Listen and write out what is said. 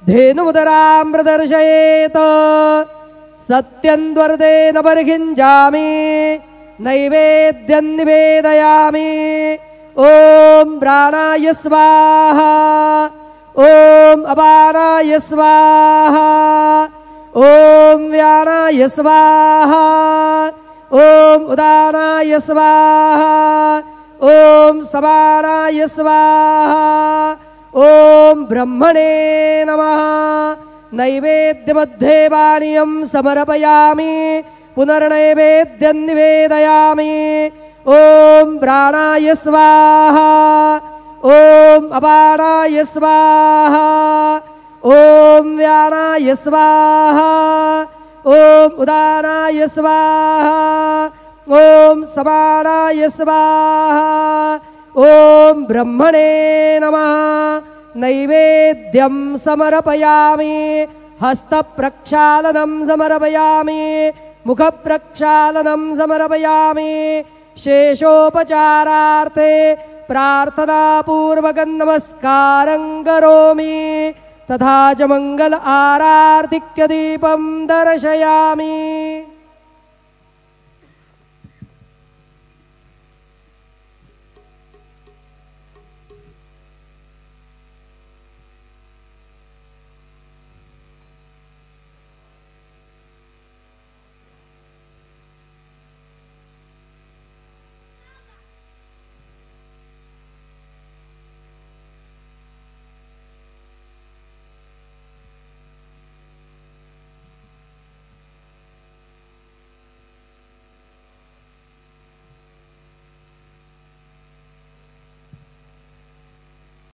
धेनुमुदरां प्रदर्शयेत् सत्यन्वर्देन बर्हिञ्जामि नैवेद्यं निवेदयामि। ॐ प्राणाय स्वाहा ॐ अपानाय स्वाहा ॐ व्यानाय स्वाहा ॐ उदानाय स्वाहा ॐ समानाय स्वाहा ॐ ब्रह्मणे नमः। नैवेद्यमध्ये वाणीयं समर्पयामि पुनर्नैवेद्यं निवेदयामि। ॐ प्राणाय स्वाहा ॐ अपानाय स्वाहा ॐ व्यानाय स्वाहा ॐ उदानाय स्वाहा ॐ समानाय स्वाहा ॐ ब्रह्मणे नमः। नैवेद्यं समर्पयामि हस्तप्रक्षालनं समर्पयामि मुखप्रक्षालनं समर्पयामि। शेषोपचारार्थे प्रार्थनापूर्वकं नमस्कारं करोमि तथा च मंगल आरार्तिक्य दीपं दर्शयामि।